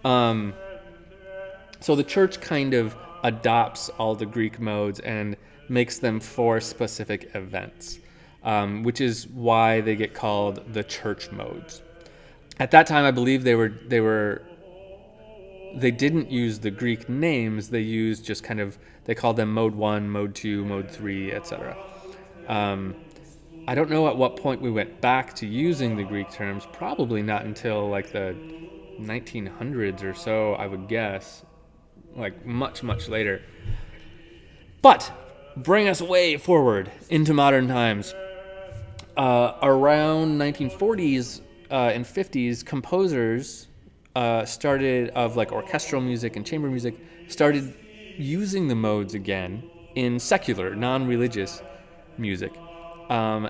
So the church kind of adopts all the Greek modes and makes them for specific events, which is why they get called the church modes. At that time, I believe they didn't use the Greek names. They used just kind of, they called them mode 1, mode 2, mode 3, etc. I don't know at what point we went back to using the Greek terms. Probably not until like the 1900s or so, I would guess. Like much, much later. But bring us way forward into modern times. Around 1940s and 50s, composers started of like orchestral music and chamber music started using the modes again in secular, non-religious music,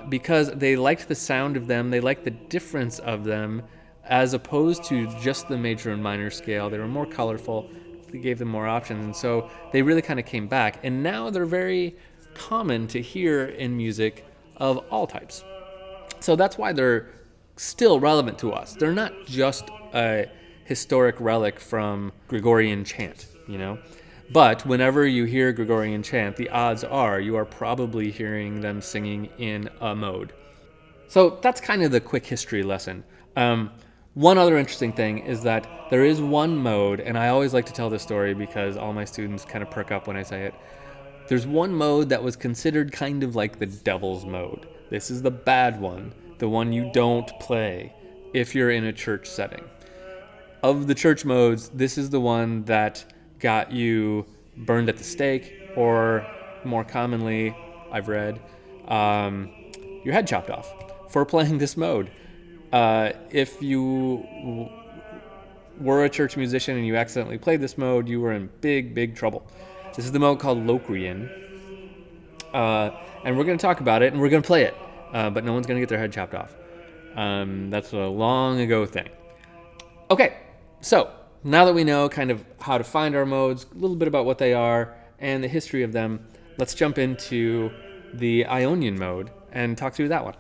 because they liked the sound of them, they liked the difference of them, as opposed to just the major and minor scale. They were more colorful, they gave them more options, and so they really kind of came back. And now they're very common to hear in music of all types. So that's why they're still relevant to us. They're not just a historic relic from Gregorian chant, you know? But whenever you hear Gregorian chant, the odds are you are probably hearing them singing in a mode. So that's kind of the quick history lesson. One other interesting thing is that there is one mode, and I always like to tell this story because all my students kind of perk up when I say it. There's one mode that was considered kind of like the devil's mode. This is the bad one, the one you don't play if you're in a church setting. Of the church modes, this is the one that got you burned at the stake, or more commonly, I've read, your head chopped off for playing this mode. If you were a church musician and you accidentally played this mode, you were in big, big trouble. This is the mode called Locrian, and we're going to talk about it, and we're going to play it, but no one's going to get their head chopped off. That's a long ago thing. Okay, so now that we know kind of how to find our modes, a little bit about what they are, and the history of them, let's jump into the Ionian mode and talk through that one.